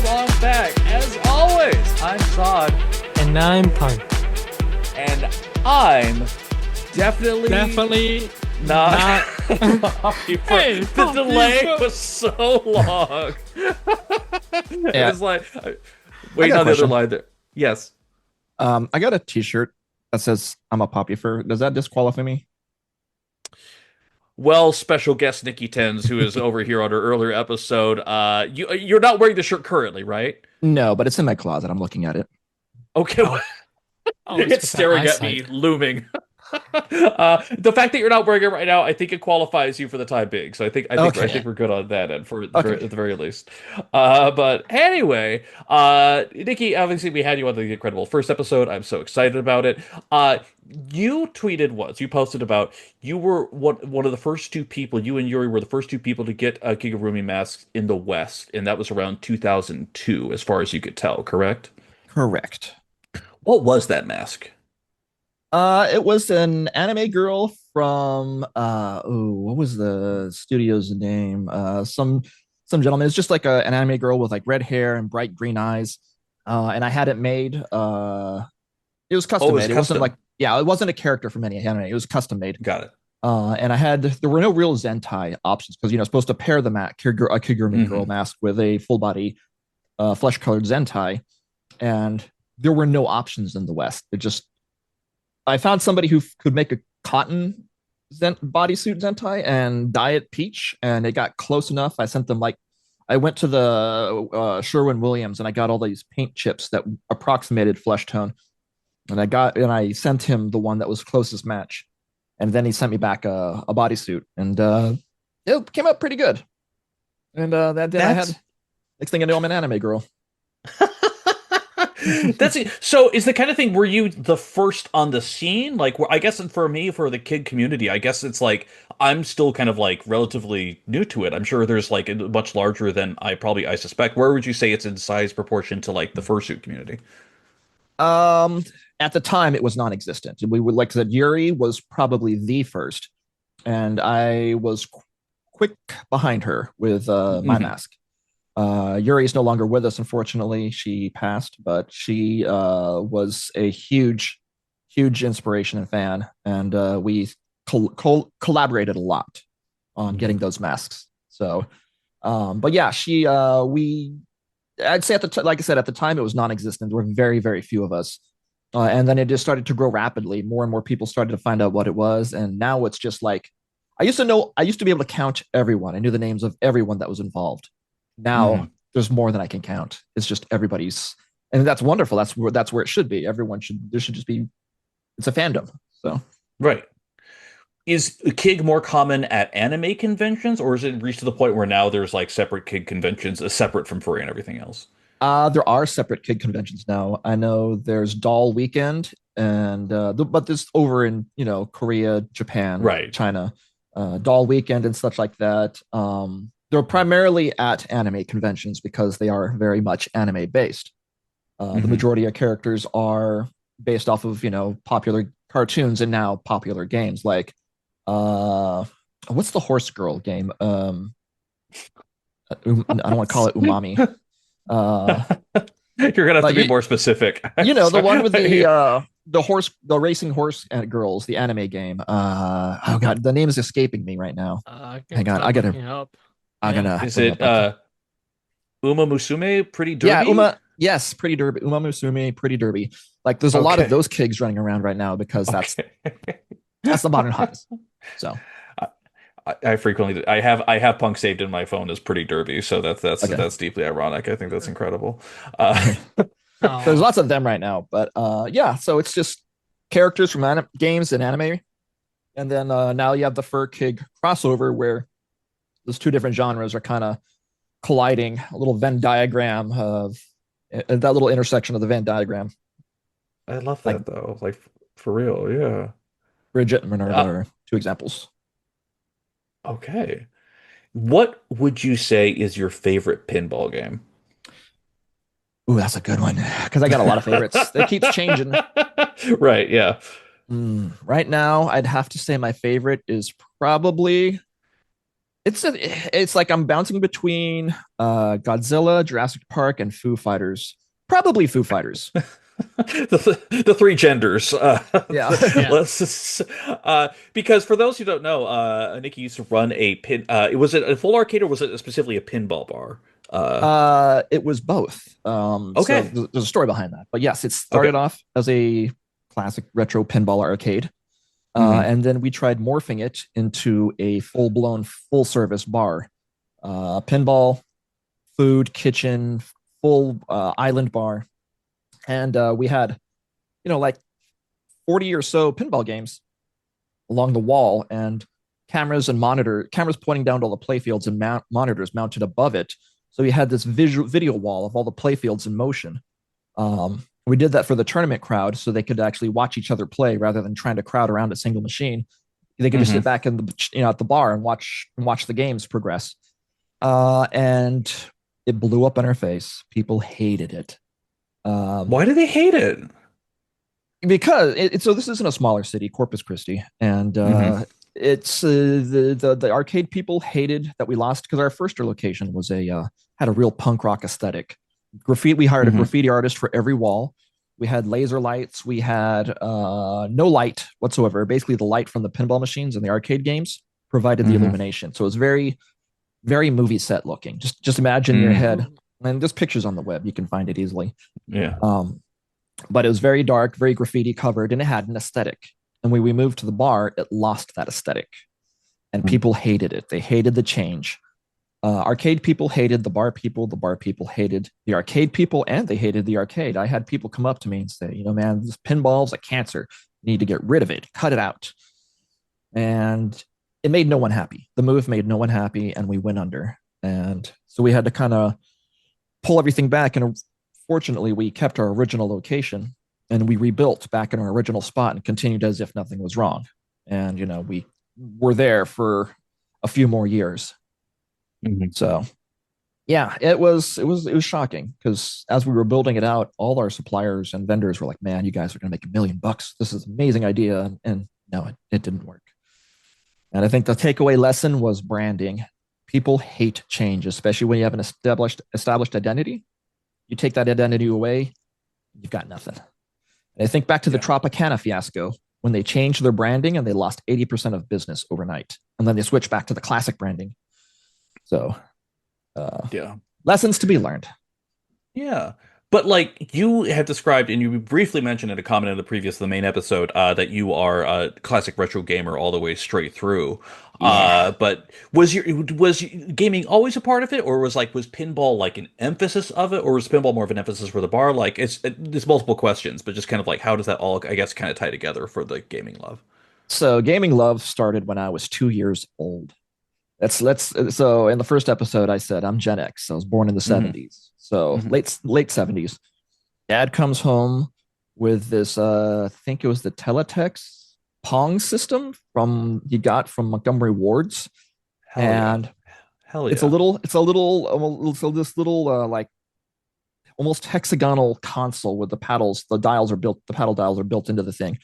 welcome on back. As always, I'm Sod, And I'm Punk. and I'm definitely not Popufur. Hey, the delay Popufur. was so long. It Yeah. was like I wait got a on the other question. line there. Yes. I got a T-shirt that says I'm a Popufur. Does that disqualify me? Well, special guest Nicki Tens, who is over here on her earlier episode. You're not wearing the shirt currently, right? No, but it's in my closet. I'm looking at it. Okay. Always It's with that staring at me, eyesight. looming. The fact that you're not wearing it right now, I think it qualifies you for the time being. So I Okay. think we're good on that end for Okay. at the very least. But anyway, Nikki, obviously we had you on the incredible first episode. I'm so excited about it. You tweeted once, you posted about you were one of the first two people. You and Yuri were the first two people to get a kigurumi mask in the West, and that was around 2002, as far as you could tell. Correct? Correct. What was that mask? It was an anime girl from what was the studio's name? Some gentleman. It's just like an anime girl with like red hair and bright green eyes. And I had it made. It was Oh, it custom was made. It wasn't custom. like it wasn't a character from any anime. It was custom made. Got it. And there were no real Zentai options because supposed to pair the a Kigurumi girl mask with a full body flesh colored Zentai, and there were no options in the West. I found somebody who could make a cotton bodysuit Zentai and dye it peach, and it got close enough. I went to the Sherwin-Williams and I got all these paint chips that approximated flesh tone, and I sent him the one that was closest match, and then he sent me back a bodysuit, and it came out pretty good. And that day I That's had next thing I know I'm an anime girl. that's it. So is the kind of thing, were you the first on the scene? Like, I guess for me, for the kid community, I guess it's like I'm still kind of like relatively new to it. I'm sure there's like much larger than I suspect. Where would you say it's in size proportion to like the fursuit community? Um, at the time, it was non-existent. We would like I said, Yuri was probably the first, and I was quick behind her with my Mhm. mask. Yuri is no longer with us, unfortunately. She passed, but she was a huge inspiration and fan, and we collaborated a lot on getting those masks. So, but yeah, I'd say like I said, at the time it was non-existent. There were very few of us, and then it just started to grow rapidly. More and more people started to find out what it was, and now it's just like I used to be able to count everyone. I knew the names of everyone that was involved. Now Mhm. there's more than I can count. It's just everybody's, and that's wonderful. That's where it should be. There should just be. It's a fandom. So Right. Is Kig more common at anime conventions, or is it reached to the point where now there's like separate Kig conventions, separate from furry and everything else? there are separate kid conventions now. I know there's Doll Weekend, and but this over in Korea, Japan, Right. China, Doll Weekend and such like that. They're primarily at anime conventions because they are very much anime based. The Mhm. majority of characters are based off of popular cartoons and now popular games like what's the horse girl game? I don't want to call it Umami. Uh, You're gonna have to but be more specific. I'm the one with sorry. the racing horse girls, the anime game. Oh god, the name is escaping me right now. Hang on, Start looking up. I Yeah. gotta Is bring it up my- Uma Musume Pretty yeah, Derby? yes, Pretty Derby, Uma Musume, Pretty Derby. Like there's a lot of Okay. those kids running around right now because Okay. that's the modern hottest. So I frequently I have Punk saved in my phone as Pretty Derby, so okay. that's deeply ironic. I think that's incredible. Uh, There's Oh, lots of them right now, but yeah, so it's just characters from games and anime, and then now you have the fur kid crossover where those two different genres are kind of colliding. A little Venn diagram of that little intersection of the Venn diagram, I love like that though, like for real, yeah. Bridget and Minerva Uh, are two examples. okay. What would you say is your favorite pinball game? Ooh, that's a good one because I got a lot of favorites. It keeps changing. Right, yeah. Right now, I'd have to say my favorite is probably It's like I'm bouncing between Godzilla, Jurassic Park, and Foo Fighters. Probably Foo Fighters. The three genders. Yeah. Yeah. Let's just, because for those who don't know, Nikki used to run a pin. Was it a full arcade or was it specifically a pinball bar? It was both. So Okay, there's a story behind that. But yes, it okay. started off as a classic retro pinball arcade. Hmm. And then we tried morphing it into a full-blown, full-service bar. Pinball, food, kitchen, full island bar. And we had, like 40 or so pinball games along the wall and cameras pointing down to all the playfields and monitors mounted above it. So we had this video wall of all the playfields in motion. We did that for the tournament crowd so they could actually watch each other play rather than trying to crowd around a single machine. They could just sit Hmm. back in at the bar and watch the games progress. And it blew up in our face. People hated it. Um, Why do they hate it? because so this isn't a smaller city, Corpus Christi, and Hmm. it's the arcade people hated that we lost because our first location was a had a real punk rock aesthetic. Graffiti. We hired a Hmm. graffiti artist for every wall. We had laser lights. We had no light whatsoever. Basically, the light from the pinball machines and the arcade games provided the Hmm. illumination. So it was very, very movie set looking. Just imagine in your Mm. head, and there's pictures on the web. You can find it easily. Yeah. Um, but it was very dark, very graffiti covered, and it had an aesthetic. And when we moved to the bar, it lost that aesthetic, and people hated it. They hated the change. Arcade people hated the bar people hated the arcade people, and they hated the arcade. I had people come up to me and say, man, this pinball's a cancer. You need to get rid of it, cut it out. And it made no one happy. The move made no one happy, and we went under. And so we had to kind of pull everything back. And fortunately, we kept our original location and we rebuilt back in our original spot and continued as if nothing was wrong. And, we were there for a few more years. Hmm. So yeah, it was shocking because as we were building it out, all our suppliers and vendors were like, "Man, you guys are going to make $1 million. This is an amazing idea." And no, it didn't work. And I think the takeaway lesson was branding. People hate change, especially when you have an established identity. You take that identity away, you've got nothing. And I think back to the Yeah. Tropicana fiasco when they changed their branding and they lost 80% of business overnight. And then they switched back to the classic branding. So uh, Yeah. lessons to be learned. Yeah. But like you have described, and you briefly mentioned in a comment in the main episode, that you are a classic retro gamer all the way straight through. Yeah. But was gaming always a part of it, or was pinball like an emphasis of it, or was pinball more of an emphasis for the bar? Like there's multiple questions, but just kind of like how does that all, I guess, kind of tie together for the gaming love? So gaming love started when I was 2 years old. Let's so in the first episode I said I'm Gen X. I was born in the Hmm. 70s. So Hmm. late 70s. Dad comes home with this I think it was the Teletext Pong system from he got from Montgomery Ward's. Hell yeah. And Hell it's a yeah. little it's a little so this little like almost hexagonal console with the paddle dials are built into the thing.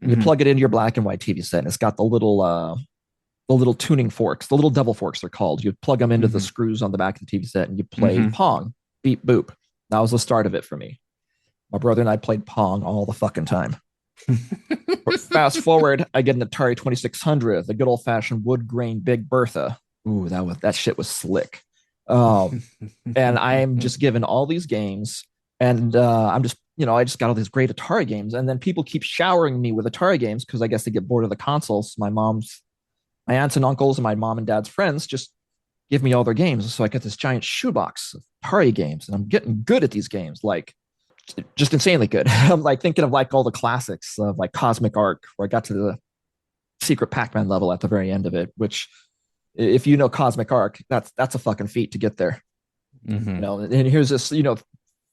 And you Hmm. plug it into your black and white TV set and it's got the little tuning forks, the little devil forks they're called. You plug them into the Hmm. screws on the back of the TV set and you play Hmm. Pong, beep boop. That was the start of it for me. My brother and I played Pong all the fucking time. Fast forward, I get an Atari 2600, the good old fashioned wood grain Big Bertha. Ooh, that shit was slick. And I'm just given all these games, and I just got all these great Atari games, and then people keep showering me with Atari games because I guess they get bored of the consoles. My aunts and uncles, and my mom and dad's friends just give me all their games, so I get this giant shoebox of Atari games, and I'm getting good at these games, like just insanely good. I'm like thinking of like all the classics of like Cosmic Arc, where I got to the secret Pac-Man level at the very end of it, which if you know Cosmic Arc, that's a fucking feat to get there. Hmm. And here's this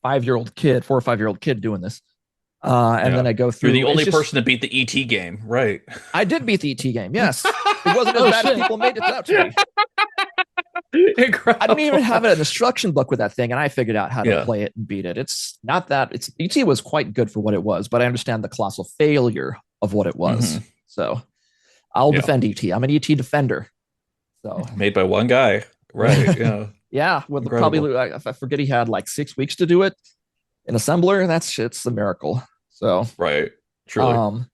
5-year-old kid, 4 or 5-year-old kid doing this. And Yeah. then I go You're the through. It's only just person to beat the ET game, right? I did beat the ET game. Yes, it wasn't as Oh bad as shit. people made it out to be. I didn't even Incredible. have an instruction book with that thing, and I figured out how to Yeah. play it and beat it. It's not that it's ET was quite good for what it was, but I understand the colossal failure of what it was. Hmm. So I'll Yeah. defend ET. I'm an ET defender. So Made by one guy. Right. Yeah. yeah, with Incredible. probably I forget he had like 6 weeks to do it in assembler. That's it's a miracle. So Right. Truly. um,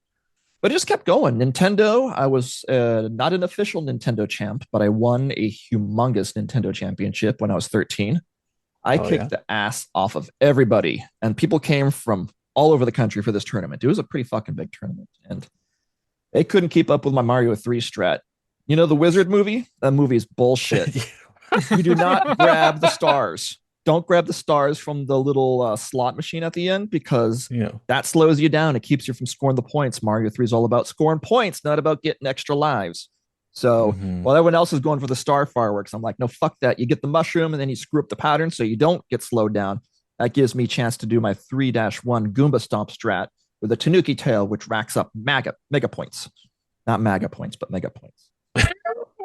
but it just kept going. Nintendo, I was not an official Nintendo champ, but I won a humongous Nintendo championship when I was 13. I Oh kicked yeah. the ass off of everybody, and people came from all over the country for this tournament. It was a pretty fucking big tournament, and they couldn't keep up with my Mario 3 strat. You know the Wizard movie? That movie is bullshit. You do not grab the stars. Don't grab the stars from the little slot machine at the end because Yeah. that slows you down. It keeps you from scoring the points. Mario 3 is all about scoring points, not about getting extra lives. So Hmm. while everyone else is going for the star fireworks, I'm like, no, fuck that. You get the mushroom and then you screw up the pattern so you don't get slowed down. That gives me a chance to do my 3-1 Goomba Stomp strat with a Tanuki tail, which racks up mega points. Not MAGA points, but mega points.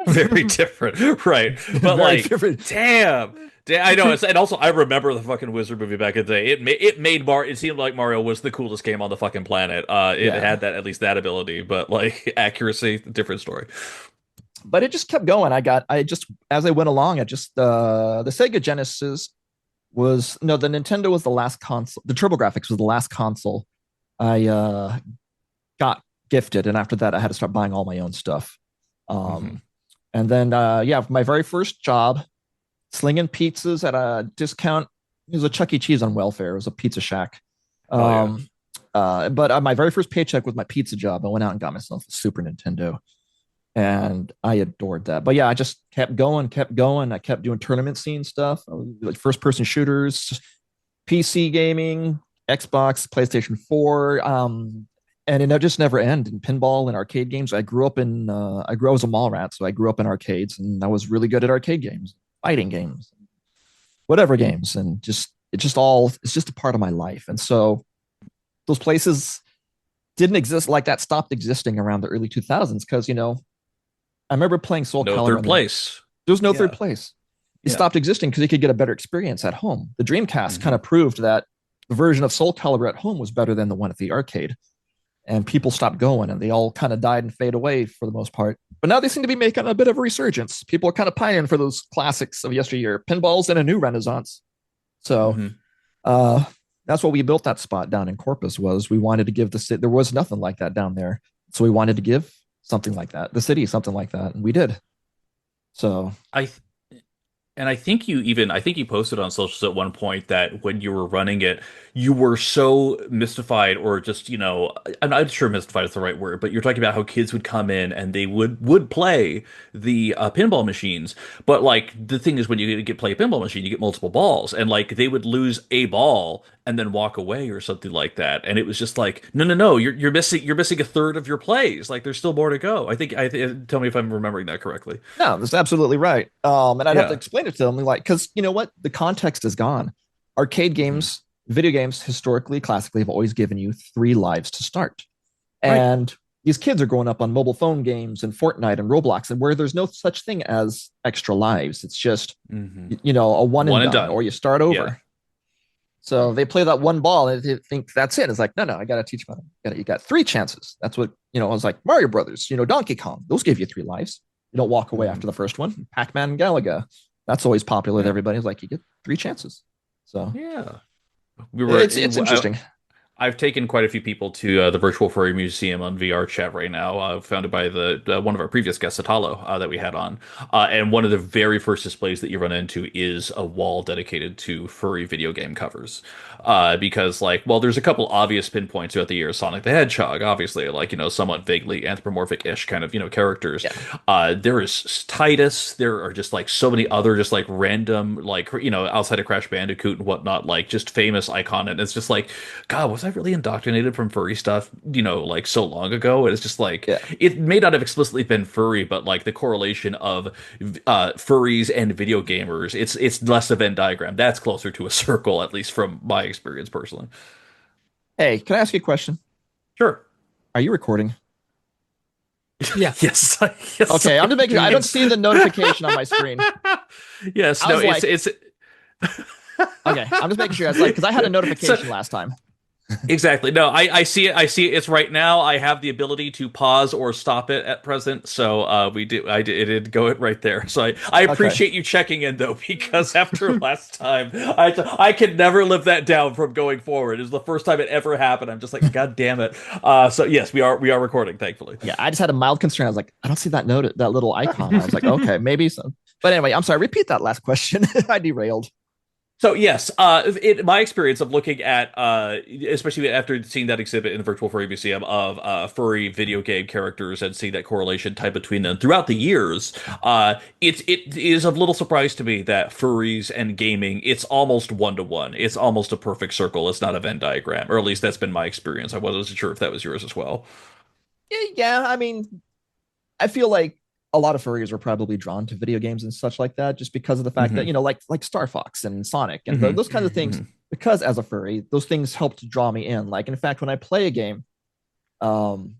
Very different. Right. But Very like, different. damn. I know. And also, I remember the fucking Wizard movie back in the day. It seemed like Mario was the coolest game on the fucking planet. It Yeah. had that, at least that ability, but like accuracy, different story. But it just kept going. I just as I went along, I just the Sega Genesis was no, the Nintendo was the last console. The TurboGrafx was the last console I got gifted, and after that, I had to start buying all my own stuff. Hmm. And then yeah, my very first job, slinging pizzas at a discount. It was a Chuck E. Cheese on welfare. It was a pizza shack. Oh yeah. Um, but my very first paycheck was my pizza job. I went out and got myself a Super Nintendo, and I adored that. But yeah, I just kept going, kept going. I kept doing tournament scene stuff, like first person shooters, PC gaming, Xbox, PlayStation 4. And it just never ended. In pinball and arcade games. I grew up as a mall rat, so I grew up in arcades, and I was really good at arcade games, fighting games, whatever games, and just it's just a part of my life. And so those places didn't exist like that, stopped existing around the early 2000s because I remember playing Soul No Calibur third and place. there was no third Yeah. place. It Yeah. stopped existing because you could get a better experience at home. The Dreamcast kind Hmm. of proved that the version of Soul Calibur at home was better than the one at the arcade. And people stopped going and they all kind of died and fade away for the most part. But now they seem to be making a bit of a resurgence. People are kind of pining for those classics of yesteryear. Pinball's in a new renaissance. So Hmm. uh, that's what we built that spot down in Corpus was we wanted to give the city, there was nothing like that down there. So we wanted to give something like that, the city something like that. And we did. So I th- And I think you posted on socials at one point that when you were running it, you were so mystified, or just, I'm not sure mystified is the right word, but you're talking about how kids would come in and they would play the pinball machines. But like the thing is, when you get play a pinball machine, you get multiple balls, and like they would lose a ball and then walk away or something like that. And it was just like, no, no, no, you're missing a third of your plays. Like there's still more to go. Tell me if I'm remembering that correctly. no, that's absolutely right. And I'd have to Yeah. explain it to them like, because you know what? The context is gone. Arcade Hmm. games, video games, historically, classically, have always given you 3 lives to start. Right. And these kids are growing up on mobile phone games and Fortnite and Roblox, and where there's no such thing as extra lives. It's just, Hmm. a one and One and done, done. or you start Yeah. over. So they play that one ball and they think that's it. It's like, no, I got to teach them. You got 3 chances. That's what, I was like Mario Brothers, Donkey Kong. Those give you 3 lives. You don't walk away after the first one. Pac-Man and Galaga. That's always popular with Yeah. everybody. It's like, you get 3 chances. So Yeah. We were. it's interesting. I've taken quite a few people to the Virtual Furry Museum on VR chat right now, founded by the one of our previous guests, Satalo, that we had on. And one of the very first displays that you run into is a wall dedicated to furry video game covers. Because, like, well, there's a couple obvious pinpoints throughout the year. Sonic the Hedgehog, obviously, like, somewhat vaguely anthropomorphic-ish kind of, characters. Yeah. There is Titus. There are just, like, so many other just, like, random, like, outside of Crash Bandicoot and whatnot, like, just famous icon. And it's just like, God, was I really indoctrinated from furry stuff, like so long ago? And it's just like, Yeah. it may not have explicitly been furry, but like the correlation of furries and video gamers, it's less a Venn diagram. That's closer to a circle, at least from my experience personally. Hey, can I ask you a question? Sure. Are you recording? Yeah. Yes. Yes. Okay, I'm just making sure. I don't see the notification on my screen. Yes. I No. was like- It's. Okay, I'm just making sure. It's like, because I had a notification last time. Exactly. No, I see it. I see it. It's right now. I have the ability to pause or stop it at present. So we do. It did go it right there. So I Okay. appreciate you checking in though, because after last time, I could never live that down from going forward. It was the first time it ever happened. I'm just like, God damn it. So yes, we are recording, thankfully. Yeah, I just had a mild concern. I was like, I don't see that note, that little icon. I was like, okay, maybe so. But anyway, I'm sorry. Repeat that last question. I derailed. So yes, my experience of looking at, especially after seeing that exhibit in the Virtual Furry Museum of furry video game characters and seeing that correlation type between them throughout the years, it is of little surprise to me that furries and gaming, it's almost one to one. It's almost a perfect circle. It's not a Venn diagram, or at least that's been my experience. I wasn't sure if that was yours as well. Yeah, I mean, I feel like a lot of furries are probably drawn to video games and such like that, just because of the fact that Hmm. like Star Fox and Sonic and Hmm. those kinds of things. Hmm. Because as a furry, those things help to draw me in. Like in fact, when I play a game, um,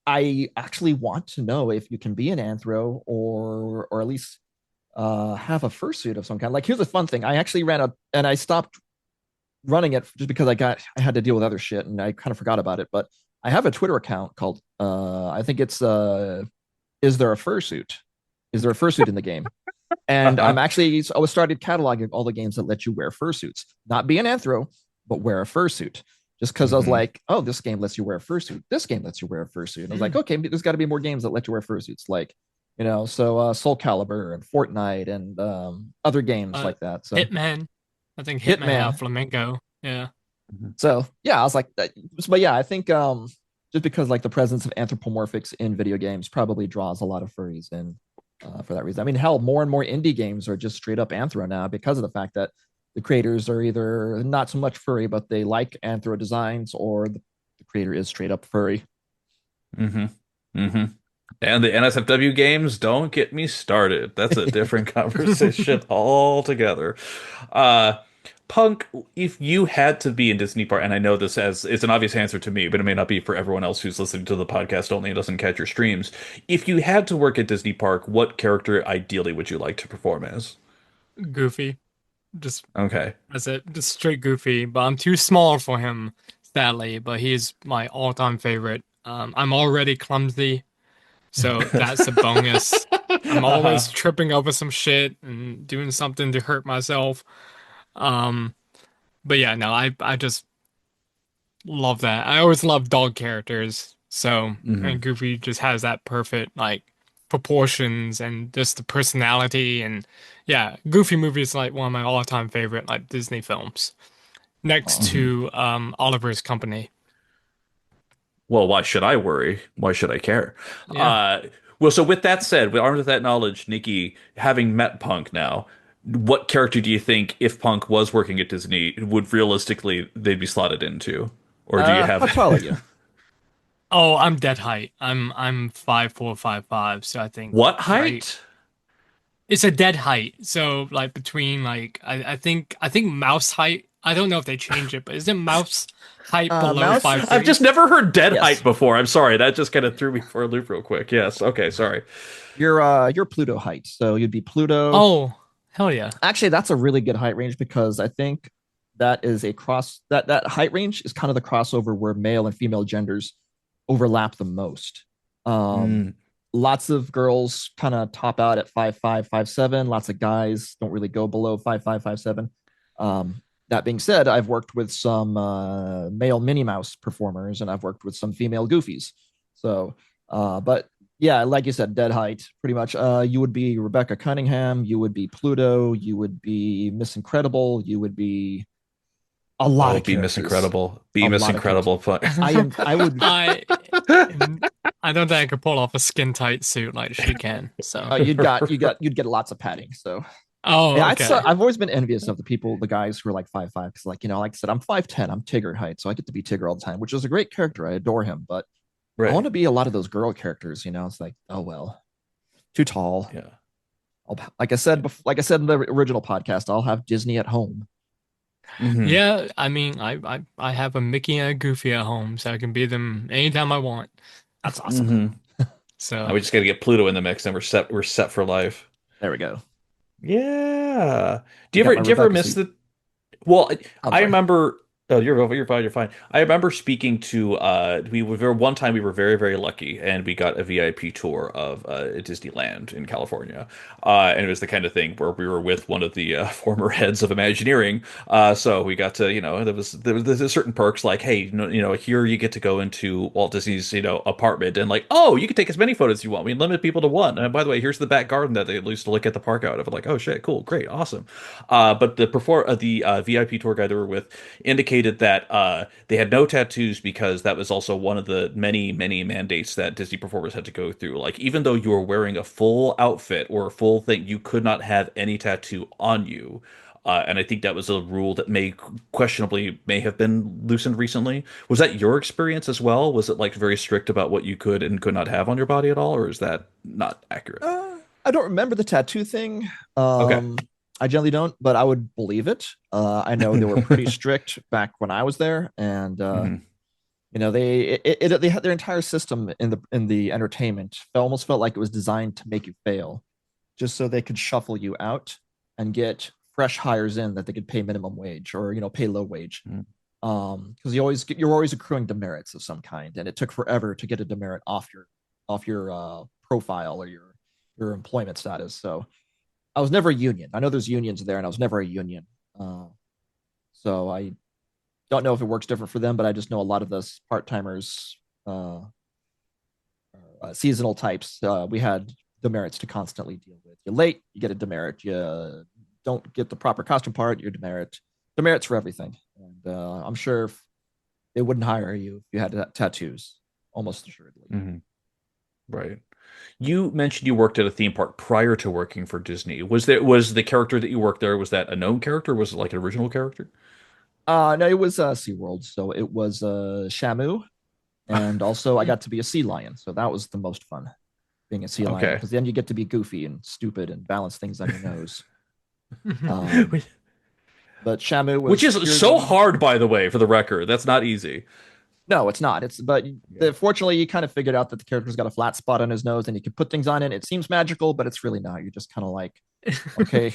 I actually want to know if you can be an anthro or at least have a fursuit of some kind. Like here's a fun thing: I actually ran a and I stopped running it just because I had to deal with other shit and I kind of forgot about it. But I have a Twitter account called I think it's is there a fursuit? Is there a fursuit in the game? And Uh-huh. I was started cataloging all the games that let you wear fursuits, not be an anthro, but wear a fursuit. Just because I was Hmm. like, oh, this game lets you wear a fursuit. This game lets you wear a fursuit. And I was like, okay, there's got to be more games that let you wear fursuits, like so Soul Calibur and Fortnite and other games Uh, like that. So Hitman. I think Hitman have Hitman. flamenco. Yeah. So yeah, I was like, but yeah, I think just because like the presence of anthropomorphics in video games probably draws a lot of furries in for that reason. I mean, hell, more and more indie games are just straight up anthro now because of the fact that the creators are either not so much furry, but they like anthro designs, or the creator is straight up furry. Hmm. Hmm. And the NSFW games, don't get me started. That's a different conversation altogether. Uh, Punk, if you had to be in Disney Park, and I know this as it's an obvious answer to me, but it may not be for everyone else who's listening to the podcast only and doesn't catch your streams. If you had to work at Disney Park, what character ideally would you like to perform as? Goofy. Just Okay. that's it. Just straight Goofy. But I'm too small for him, sadly. But he's my all-time favorite. I'm already clumsy, so that's a bonus. I'm always Uh-huh. tripping over some shit and doing something to hurt myself. Um, but yeah, no, I just love that. I always love dog characters. So, Hmm. and Goofy just has that perfect like proportions and just the personality and yeah, Goofy movie is like one of my all-time favorite like Disney films. Next Oh, Hmm. to Oliver's Company. Well, why should I worry? Why should I care? Yeah. Uh, well, so with that said, armed with that knowledge, Nikki, having met Punk now, what character do you think, if Punk was working at Disney, would realistically they'd be slotted into? Or do you how have tall are you? Oh, I'm dead height. I'm 5'4", 5'5", so I think what right. height? It's a dead height. So like between like I think mouse height. I don't know if they change it, but isn't mouse height below Mouse. five I've three? just never heard dead height Yes, before. I'm sorry, that just kind of threw me for a loop real quick. Yes, okay, sorry. you're Pluto height, so you'd be Pluto. Oh, hell yeah. Actually, that's a really good height range because I think that is a cross that height range is kind of the crossover where male and female genders overlap the most. Um, Mm, Lots of girls kind of top out at 5'5", 5'7". Lots of guys don't really go below 5'5", 5'7". That being said, I've worked with some male Minnie Mouse performers and I've worked with some female Goofies. So, but yeah, like you said, dead height, pretty much. You would be Rebecca Cunningham, you would be Pluto, you would be Miss Incredible, you would be a lot oh, of be Miss characters, Incredible. a Be Miss lot of characters. Incredible. I would, I I don't think I could pull off a skin tight suit like she can. So, you'd get lots of padding. So oh, yeah, okay. I've always been envious of the guys who are like 5'5", because like like I said, I'm 5'10", I'm Tigger height, so I get to be Tigger all the time, which is a great character. I adore him, but I want Right. to be a lot of those girl characters. It's like, oh well, too tall. Yeah. Like I said in the original podcast, I'll have Disney at home. Hmm. Yeah, I mean, I have a Mickey and a Goofy at home, so I can be them anytime I want. That's awesome. Hmm. Now So, we just got to get Pluto in the mix, and we're set for life. There we go. Yeah. I got my Do you ever Rebecca miss suit. the? Well, I'm I sorry. remember. Oh, you're fine. You're fine. I remember speaking to we were one time we were very very lucky and we got a VIP tour of Disneyland in California, and it was the kind of thing where we were with one of the former heads of Imagineering. So we got to there's certain perks like hey here you get to go into Walt Disney's apartment and like oh you can take as many photos as you want. We limit people to one. And by the way, here's the back garden that they used to look at the park out of. I'm like oh shit cool great awesome. But the VIP tour guide they were with indicated that they had no tattoos because that was also one of the many, many mandates that Disney performers had to go through. Like, even though you were wearing a full outfit or a full thing, you could not have any tattoo on you. And I think that was a rule that may have been loosened recently. Was that your experience as well? Was it like very strict about what you could and could not have on your body at all, or is that not accurate? I don't remember the tattoo thing. Okay. I generally don't, but I would believe it. I know they were pretty strict back when I was there, and Mhm. they had their entire system in the entertainment. It almost felt like it was designed to make you fail, just so they could shuffle you out and get fresh hires in that they could pay minimum wage or pay low wage. Mhm. Because you're always accruing demerits of some kind, and it took forever to get a demerit off your profile or your employment status. So I was never a union. I know there's unions there, and I was never a union. Uh, so I don't know if it works different for them, but I just know a lot of the part timers, seasonal types. We had demerits to constantly deal with. You're late, you get a demerit. You don't get the proper costume part, you're demerit. Demerits for everything, and I'm sure they wouldn't hire you if you had tattoos, almost assuredly. Mhm. Right. You mentioned you worked at a theme park prior to working for Disney. Was the character that you worked there, was that a known character? Was it like an original character? No, it was SeaWorld, so it was Shamu, and also I got to be a sea lion, so that was the most fun being a sea lion Okay. because then you get to be goofy and stupid and balance things on your nose. Um, but Shamu Which was is so purely hard, by the way, for the record. That's not easy. no, it's not. Yeah. Fortunately you kind of figured out that the character's got a flat spot on his nose and you can put things on it. It seems magical, but it's really not. You're just kind of like, okay,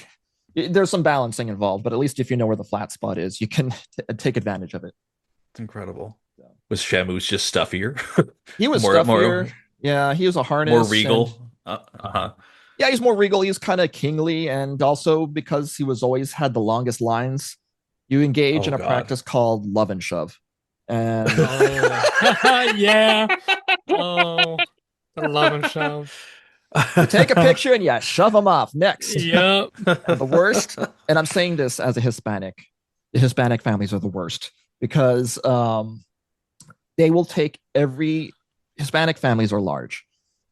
there's some balancing involved, but at least if you know where the flat spot is, you can take advantage of it. It's incredible. So, Was Shamu's just stuffier? he was More, stuffier. more, Yeah, he was a more harness and regal. Uh-huh. yeah, he's more regal. He's kind of kingly, and also because he was always had the longest lines, you engage Oh in a God. practice called love and shove, and Oh, yeah. Oh, the love and shove. you take a picture and you shove them off next. Yep. And the worst, and I'm saying this as a Hispanic, the Hispanic families are the worst because they will take every Hispanic families are large,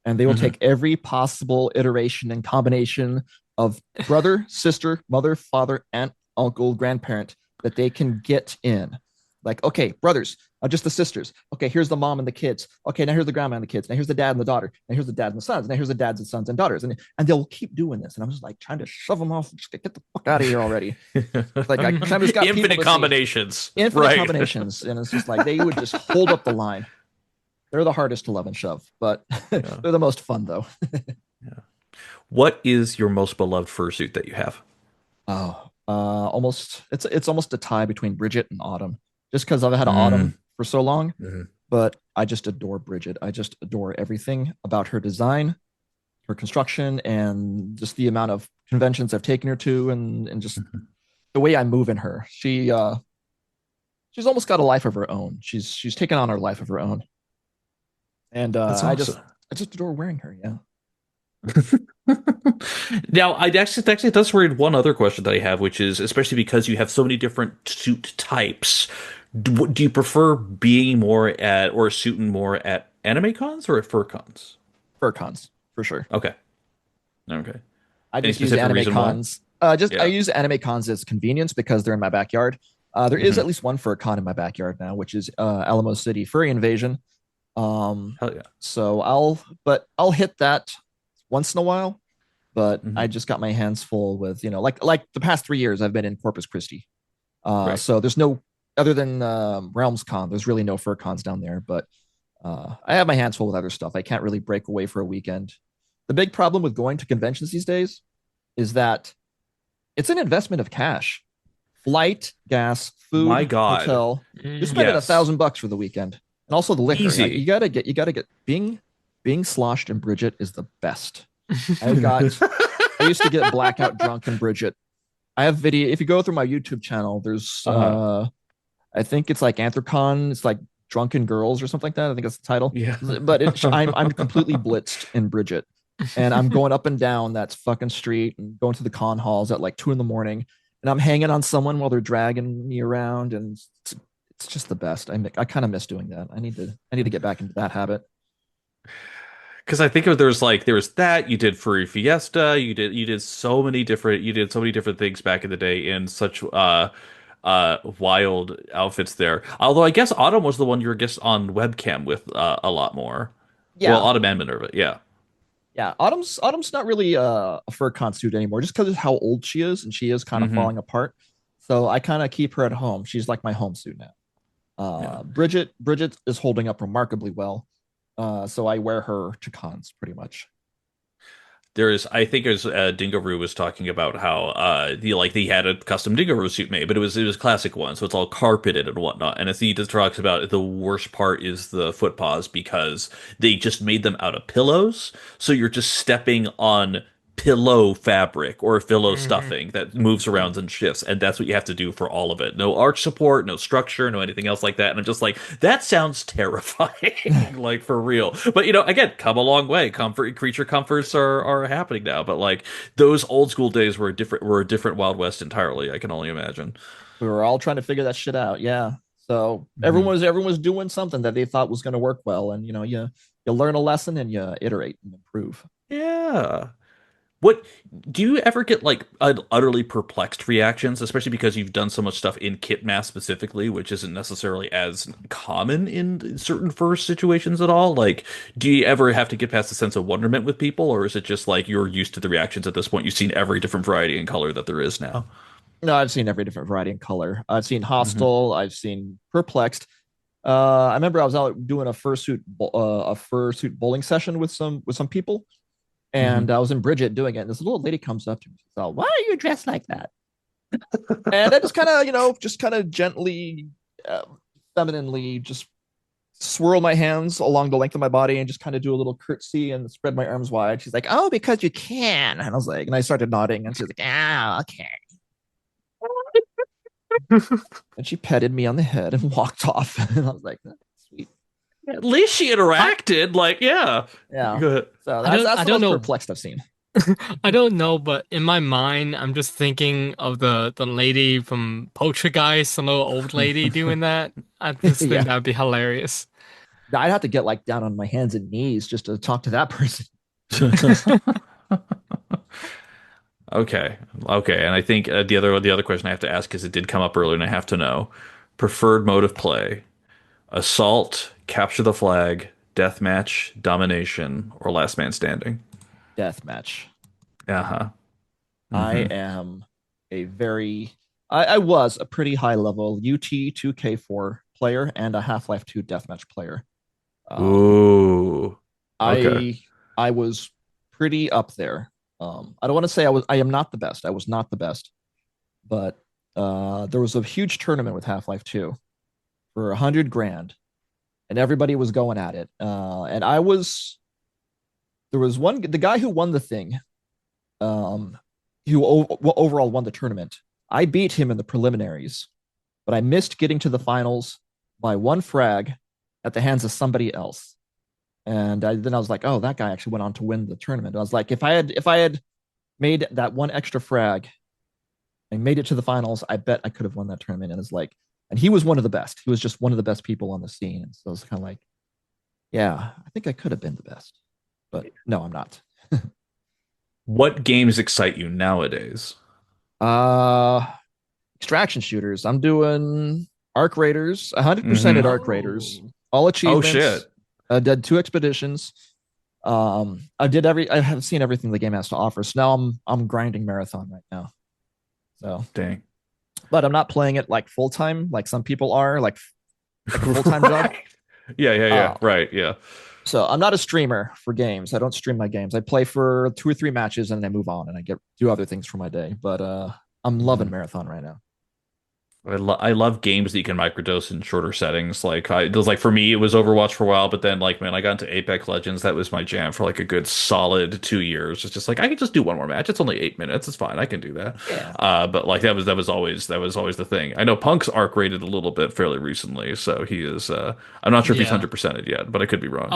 and they will Mhm. take every possible iteration and combination of brother, sister, mother, father, aunt, uncle, grandparent that they can get in. Like, okay, brothers, just the sisters. Okay, here's the mom and the kids. Okay, now here's the grandma and the kids. Now here's the dad and the daughter. Now here's the dad and the sons. Now here's the dads and sons and daughters. And they'll keep doing this. And I'm just like trying to shove them off. Just get the fuck out of here already. Like I just got people Infinite to see combinations. infinite Right. combinations, and it's just like they would just hold up the line. They're the hardest to love and shove, but Yeah. they're the most fun though. Yeah. What is your most beloved fursuit that you have? Oh, almost it's almost a tie between Bridget and Autumn, just because I've had Mm. Autumn for so long. Mhm. But I just adore Bridget. I just adore everything about her design, her construction, and just the amount of conventions I've taken her to, and just Mhm. the way I move in her. She's almost got a life of her own. She's taken on her life of her own, and That's awesome. I just adore wearing her. Yeah. Now, actually it does raise one other question that I have, which is especially because you have so many different suit types. Do you prefer being more at or suiting more at anime cons or at fur cons? Fur cons for sure. Okay. Okay. I Any just use specific anime reason why? cons. I Yeah. use anime cons as convenience because they're in my backyard. There is Hmm. at least one fur con in my backyard now, which is Alamo City Furry Invasion. Hell yeah. So I'll hit that once in a while. But I Hmm. just got my hands full with like the past 3 years I've been in Corpus Christi. Right. So there's no other than Realms Con. There's really no fur cons down there, but I have my hands full with other stuff. I can't really break away for a weekend. The big problem with going to conventions these days is that it's an investment of cash flight, gas, My food, God. hotel. You're Mm. spending a Yes. thousand bucks for the weekend, and also the liquor. Easy. You gotta get being sloshed in Bridget is the best. I got I used to get blackout drunk in Bridget. I have video. If you go through my YouTube channel, there's Uh-huh. I think it's like Anthrocon. It's like Drunken Girls or something like that. I think that's the title. Yeah. But I'm completely blitzed in Bridget, and I'm going up and down that fucking street and going to the con halls at like 2 in the morning, and I'm hanging on someone while they're dragging me around, and it's just the best. I kind of miss doing that. I need to get back into that habit. Because I think there was that you did Furry Fiesta, you did so many different things back in the day in such wild outfits there. Although I guess Autumn was the one you were just on webcam with a lot more. Well, Yeah, Autumn and Minerva, yeah. yeah. Autumn's not really a fur con suit anymore, just because of how old she is, and she is kind of Hmm. falling apart. So I kind of keep her at home. She's like my home suit now. Yeah. Bridget is holding up remarkably well. So I wear her to cons pretty much. I think as Dingaroo was talking about how he had a custom Dingaroo suit made, but it was a classic one, so it's all carpeted and whatnot. And as he just talks about, the worst part is the foot paws because they just made them out of pillows, so you're just stepping on pillow fabric or pillow Mhm. stuffing that moves around and shifts, and that's what you have to do for all of it. No arch support, no structure, no anything else like that. And I'm just like, that sounds terrifying, like for real. But again, come a long way. Creature comforts are happening now, but like those old school days were a different Wild West entirely. I can only imagine. We were all trying to figure that shit out. Yeah. So Mhm. everyone was doing something that they thought was going to work well, and you learn a lesson and you iterate and improve. Yeah. What do you ever get like utterly perplexed reactions, especially because you've done so much stuff in kit mass specifically, which isn't necessarily as common in certain first situations at all? Like, do you ever have to get past the sense of wonderment with people, or is it just like you're used to the reactions at this point? You've seen every different variety and color that there is now. No, I've seen every different variety and color. I've seen Hmm. hostile. I've seen perplexed. I remember I was out doing a fursuit bowling session with some people, and Hmm. I was in Bridget doing it. And this little lady comes up to me. She's like, "Why are you dressed like that?" And I just kind of, just kind of gently, femininely, just swirl my hands along the length of my body and just kind of do a little curtsy and spread my arms wide. She's like, "Oh, because you can." And I was like, and I started nodding, and she's like, "Ah, okay." And she petted me on the head and walked off. And I was like, "That's sweet." At least she I interacted. Like, yeah. Yeah. Go ahead. So I that's the don't most know. perplexed I've seen. I don't know, but in my mind, I'm just thinking of the lady from Poltergeist, the little old lady doing that. I just think Yeah. that'd be hilarious. I'd have to get like down on my hands and knees just to talk to that person. Okay. Okay. And I think the other question I have to ask because it did come up earlier and I have to know. Preferred mode of play: assault, capture the flag, deathmatch, domination, or last man standing. Death match. Uh-huh. I Hmm. am a very I was a pretty high level UT 2K4 player and a Half-Life 2 deathmatch player. Um, Ooh. Okay. I I was pretty up there. I don't want to say I am not the best. I was not the best, but there was a huge tournament with Half-Life 2 for 100 grand, and everybody was going at it. And I was there was one the guy who won the thing, um, overall won the tournament. I beat him in the preliminaries, but I missed getting to the finals by one frag at the hands of somebody else. And then I was like, oh, that guy actually went on to win the tournament. I was like, if I had made that one extra frag and made it to the finals, I bet I could have won that tournament. And it's like, and he was one of the best. He was just one of the best people on the scene. And so it's kind of like, yeah, I think I could have been the best, but no, I'm not. What games excite you nowadays? uh Extraction shooters. I'm doing Arc Raiders, 100% at Hmm. Arc Raiders, Oh. all Oh achievements. shit. I did 2 expeditions. I have seen everything the game has to offer. So now I'm grinding marathon right now. So, Dang. but I'm not playing it like full time, like some people are, like a full time job. Right. Yeah, yeah, yeah. Uh, Right, yeah. so I'm not a streamer for games. I don't stream my games. I play for 2 or 3 matches and then I move on and I get do other things for my day. But I'm loving Mhm. marathon right now. I love games that you can microdose in shorter settings. Like it was like for me, it was Overwatch for a while, but then like man, I got into Apex Legends. That was my jam for like a good solid 2 years. It's just like I can just do one more match. It's only 8 minutes. It's fine. I can do that. Yeah. But like that was always the thing. I know Punk's arc rated a little bit fairly recently, so he is. I'm not sure if he's Yeah. 100%ed yet, but I could be wrong.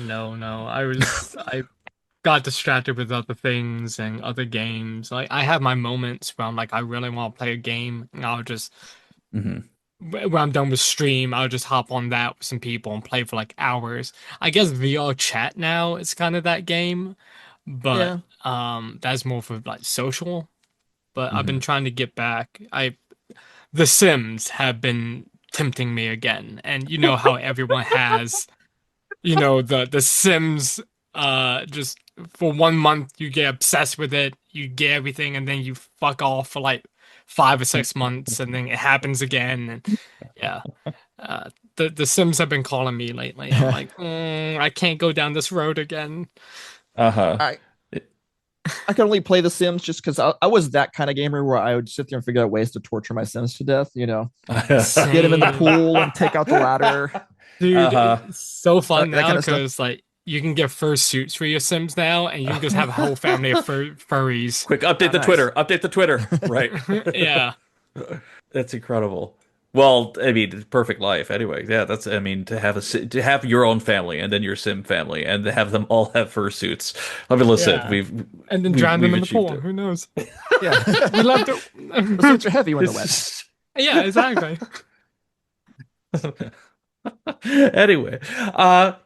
No, no. I got distracted with other things and other games. Like I have my moments where I'm like, I really want to play a game, and I'll just Hmm. when I'm done with stream, I'll just hop on that with some people and play for like hours. I guess VR chat now is kind of that game, but Yeah. that's more for like social. But I've Hmm. been trying to get back. The Sims have been tempting me again, and you know how everyone has, the Sims. Just for 1 month you get obsessed with it, you get everything, and then you fuck off for like 5 or 6 months, and then it happens again. And yeah, the Sims have been calling me lately. I'm like, I can't go down this road again. Uh-huh. I I can only play The Sims just because I was that kind of gamer where I would sit there and figure out ways to torture my Sims to death. Get him in the Same. pool and take out the ladder, Dude, Uh-huh. it's so fun that now kind of stuff. because like you can get fur suits for your Sims now, and you can just have a whole family of furries. Quick, update Oh, the nice. Twitter. Update the Twitter. Right. Yeah, That's incredible. Well, I mean, it's perfect life anyway. Yeah, that's I mean to have your own family and then your sim family and to have them all have fursuits. I mean, listen, yeah, we've and then we've drown them we've in the achieved pool. it. Who knows? Yeah. We love The suits to. are heavy when they're wet. This Yeah, exactly. is anyway.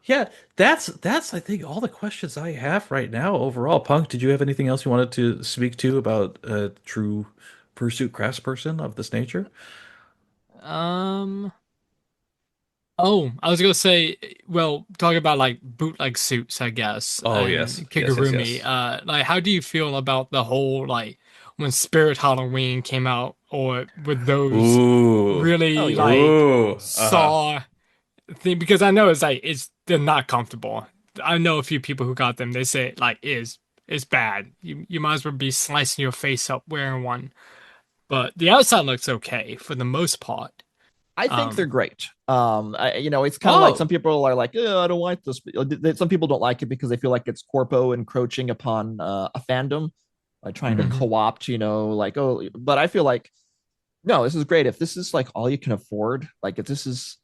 Yeah, that's I think all the questions I have right now overall. Punk, did you have anything else you wanted to speak to about a true pursuit craftsperson of this nature? Um. Oh, I was gonna say, well, talking about like bootleg suits, I guess, Oh and yes, yes, yes, kigurumi. yes. Like, how do you feel about the whole like when Spirit Halloween came out, or with those Ooh, Oh really yeah. like ooh, uh-huh. saw thing? Because I know it's like they're not comfortable. I know a few people who got them. They say like is bad. You might as well be slicing your face up wearing one. But the outside looks okay for the most part. I think they're Um. great. It's kind of like some Oh. people are like, I don't like this. Some people don't like it because they feel like it's corpo encroaching upon a fandom, like trying to Mhm, Mhm. co-opt, like, oh, but I feel like, no, this is great. If this is like all you can afford, like if this is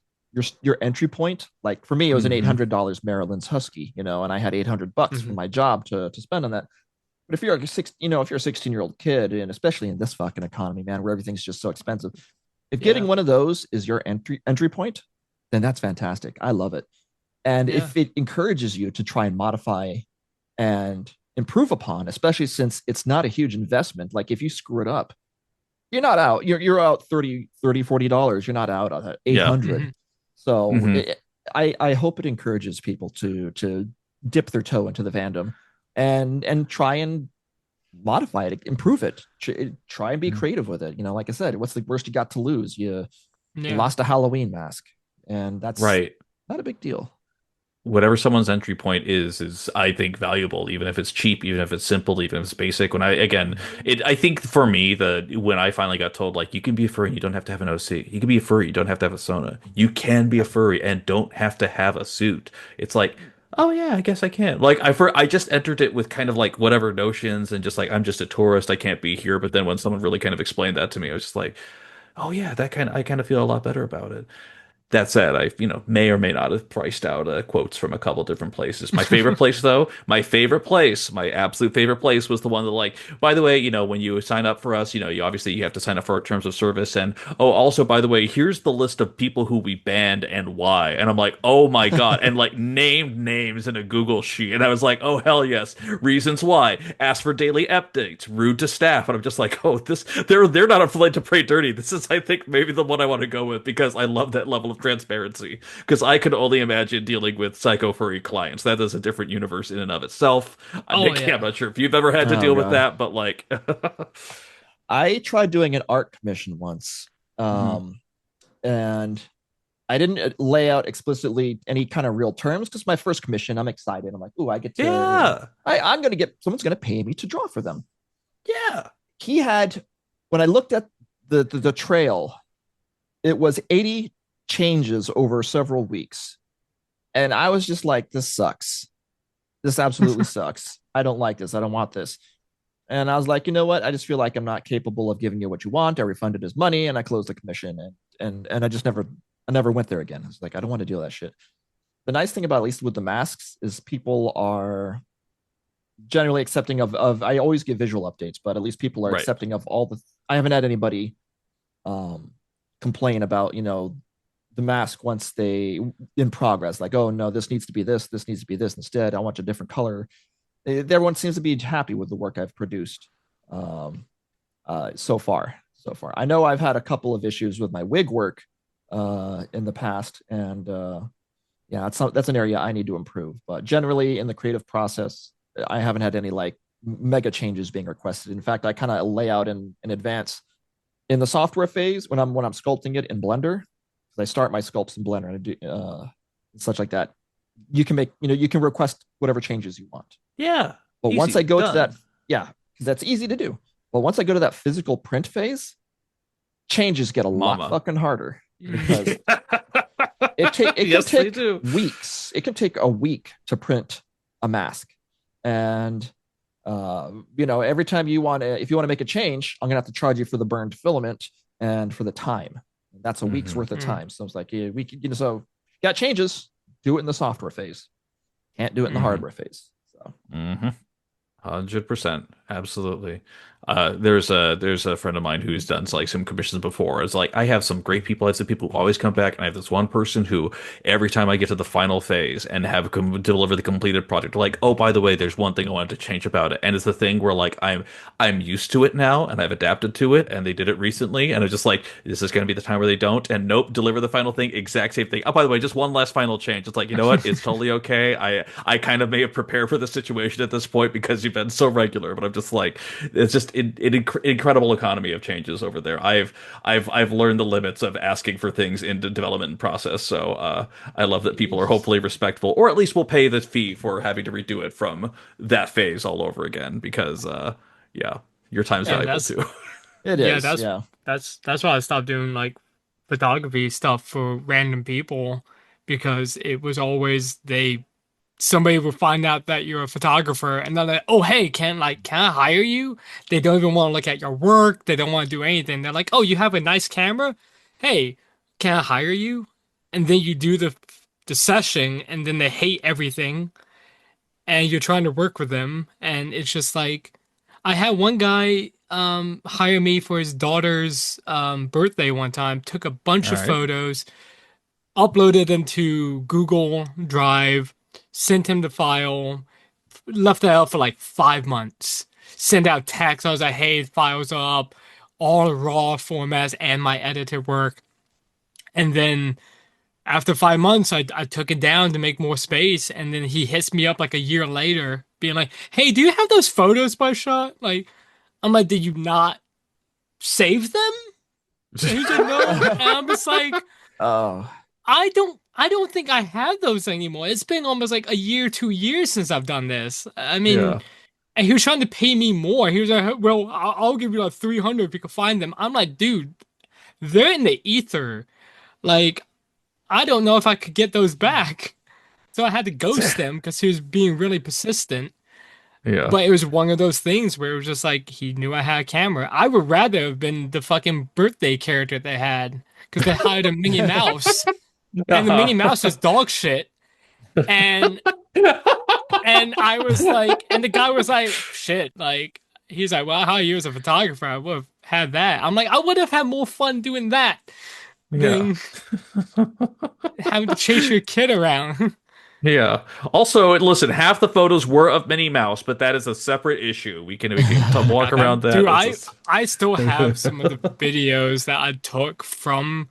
your entry point, like for me, it was an mhm, $800 Maryland's Husky, and I had $800 from Mhm. my job to spend on that. But if you're like if you're a 16-year-old kid, and especially in this fucking economy, man, where everything's just so expensive, if Yeah. getting one of those is your entry point, then that's fantastic. I love it. And Yeah. if it encourages you to try and modify and improve upon, especially since it's not a huge investment, like if you screw it up, you're not out. You're out 30 $40. You're not out at yeah, 800. Mhm. So mhm. I hope it encourages people to dip their toe into the fandom and try and modify it, improve it, try and be creative with it. Like I said, what's the worst you got to lose? You Yeah. lost a Halloween mask, and that's Right. not a big deal. Whatever someone's entry point is I think valuable, even if it's cheap, even if it's simple, even if it's basic. When I again, I think for me the when I finally got told like you can be a furry, you don't have to have an OC. You can be a furry, you don't have to have a Sona. You can be a Yeah. furry and don't have to have a suit. It's like, oh yeah, I guess I can. Like I just entered it with kind of like whatever notions and just like I'm just a tourist, I can't be here. But then when someone really kind of explained that to me, I was just like, oh yeah, I kind of feel a lot better about it. That said, I may or may not have priced out quotes from a couple different places. My favorite place, though, my absolute favorite place was the one that, like, by the way, when you sign up for us, you have to sign up for our terms of service, and oh, also, by the way, here's the list of people who we banned and why. And I'm like, oh my God, and like named names in a Google sheet, and I was like, oh hell yes, reasons why. Ask for daily updates, rude to staff, and I'm just like, oh, they're not afraid to play dirty. This is, I think, maybe the one I want to go with because I love that level of transparency. Because I could only imagine dealing with psycho furry clients. That is a different universe in and of itself. Oh Nikki, I'm yeah. not sure if you've ever had to Oh deal with god, that, but like, I tried doing an art commission once, mhm. and I didn't lay out explicitly any kind of real terms because my first commission, I'm excited. I'm like, oh, I get to, Yeah, I'm gonna get someone's gonna pay me to draw for them. yeah, He had, when I looked at the trail, it was 80 changes over several weeks. And I was just like, this sucks. This absolutely sucks. I don't like this. I don't want this. And I was like, you know what? I just feel like I'm not capable of giving you what you want. I refunded his money and I closed the commission, and I just never went there again. It's like I don't want to deal with that shit. The nice thing about, at least with the masks, is people are generally accepting of I always give visual updates, but at least people are Right. accepting of all the I haven't had anybody um complain about, the mask once they in progress, like, oh no, this needs to be this needs to be this instead. I want a different color. Everyone seems to be happy with the work I've produced um, so far. So far, I know I've had a couple of issues with my wig work in the past, and yeah, that's an area I need to improve. But generally, in the creative process, I haven't had any like mega changes being requested. In fact, I kind of lay out in advance in the software phase when I'm sculpting it in Blender. Because I start my sculpts in Blender and I do such like that. You can make you can request whatever changes you want. Yeah. But once I Easy. go to that, Done. yeah, because that's easy to do. But once I go to that physical print phase, changes get a lot Mama. fucking harder because it can Yes, they take do. weeks. It can take a week to print a mask, and every time if you want to make a change, I'm gonna have to charge you for the burned filament and for the time. That's a week's Hmm. worth of time. So it's like, yeah, we can, so got changes, do it in the software phase. Can't do it in the Hmm. hardware phase. So 100%. Absolutely. There's a friend of mine who's done like some commissions before. It's like I have some great people. I have some people who always come back, and I have this one person who every time I get to the final phase and have deliver the completed project, like, oh, by the way, there's one thing I wanted to change about it, and it's the thing where like I'm used to it now and I've adapted to it, and they did it recently, and it's just like this is going to be the time where they don't, and nope, deliver the final thing, exact same thing. Oh, by the way, just one last final change. It's like, you know what? It's totally okay. I kind of may have prepared for the situation at this point because you've been so regular, but I'm just like, it's just incredible economy of changes over there. I've learned the limits of asking for things in the development process. So I love that people are yes, hopefully respectful, or at least will pay the fee for having to redo it from that phase all over again because yeah, your time's Yeah, yeah, valuable that's too. it yeah, is. that's Yeah, that's why I stopped doing like photography stuff for random people because it was always somebody will find out that you're a photographer and they're like, oh hey, can I hire you? They don't even want to look at your work. They don't want to do anything. They're like, oh, you have a nice camera? Hey, can I hire you? And then you do the session and then they hate everything and you're trying to work with them and it's just like I had one guy hire me for his daughter's birthday one time, took a bunch All of right. photos, uploaded them to Google Drive, sent him the file, left it out for like 5 months. Send out text. I was like, hey, files are up, all raw formats and my edited work. And then after 5 months, I took it down to make more space. And then he hits me up like a year later, being like, hey, do you have those photos by shot? Like, I'm like, did you not save them? And he's like, no. And I'm just like, oh, I don't think I have those anymore. It's been almost like a year, 2 years since I've done this. I mean, Yeah. and he was trying to pay me more. He was like, well, I'll give you like 300 if you can find them. I'm like, dude, they're in the ether. Like, I don't know if I could get those back. So I had to ghost them because he was being really persistent. Yeah. But it was one of those things where it was just like he knew I had a camera. I would rather have been the fucking birthday character they had because they hired a Minnie Mouse and the Minnie Uh-huh. Mouse is dog shit. And I was like, and the guy was like, shit, like he's like, well, how you as a photographer, I would have had that. I'm like, I would have had more fun doing that Yeah. than having to chase your kid around. Yeah. Also, listen, half the photos were of Minnie Mouse, but that is a separate issue. We can walk around that. Dude, That's I still have some of the videos that I took from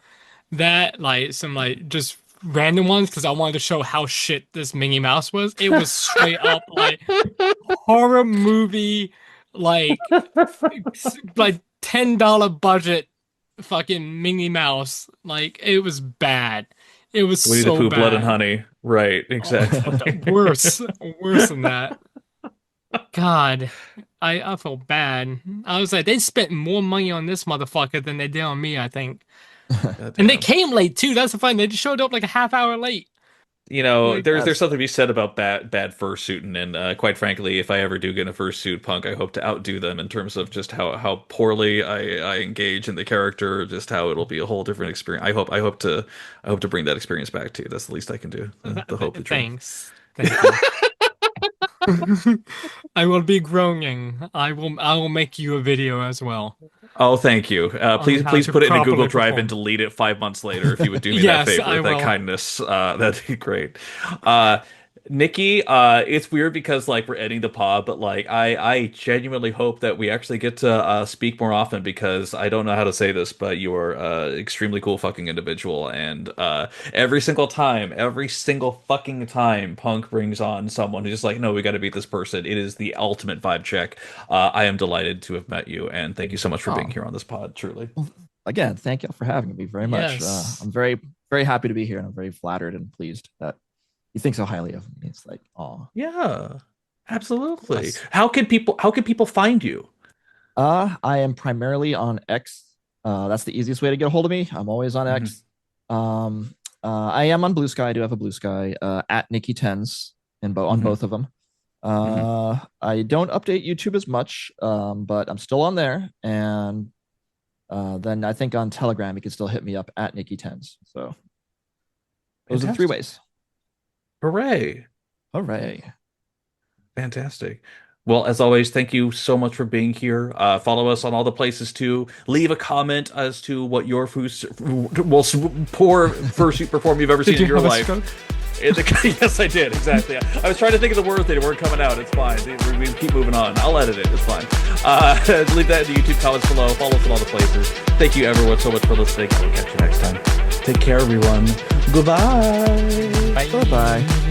that, like some like just random ones because I wanted to show how shit this Minnie Mouse was. It was straight up like horror movie, like like $10 budget fucking Minnie Mouse. Like it was bad. It was Winnie the so Pooh, Blood and bad. Honey. Right, Oh, exactly. worse, worse than that. God, I felt bad. I was like, they spent more money on this motherfucker than they did on me, I think. And they came late too. That's the fun. They just showed up like a half hour late. You know, Like, there's something to be said about bad fursuiting, and quite frankly, if I ever do get a fursuit punk, I hope to outdo them in terms of just how poorly I engage in the character, just how it'll be a whole different experience. I hope to bring that experience back to you. That's the least I can do. The hope, the dream. Thanks. Thank you. I will be growing. I will make you a video as well. Oh, thank you. Please how please to put it in a properly Google Drive perform. and delete it 5 months later if you would do me Yes, that favor, I that will. kindness. That'd be great. Nikki, it's weird because like we're ending the pod, but like I genuinely hope that we actually get to speak more often because I don't know how to say this, but you are extremely cool fucking individual, and every single fucking time Punk brings on someone who's just like, no, we got to beat this person. It is the ultimate vibe check. I am delighted to have met you, and thank you so much for being here on this pod. Truly. Well, again, thank you for having me very much. Yes. I'm very, very happy to be here, and I'm very flattered and pleased that you think so highly of me. It's like, oh, Yeah, absolutely. yes. How can people find you? I am primarily on X. That's the easiest way to get a hold of me. I'm always on X. I am on Blue Sky. I do have a Blue Sky at Nicki Tens on both of them. I don't update YouTube as much, but I'm still on there. And then I think on Telegram you can still hit me up at Nicki Tens. So those are the 3 ways. Hooray. Hooray. Fantastic. Well, as always, thank you so much for being here. Follow us on all the places too. Leave a comment as to what your poor fursuit perform you've ever seen in your life. Yes, I did. Exactly. I was trying to think of the words that weren't coming out. It's fine. We keep moving on. I'll edit it. It's fine. Leave that in the YouTube comments below. Follow us on all the places. Thank you, everyone, so much for listening. We'll catch you next time. Take care, everyone. Goodbye. Bye. Bye-bye.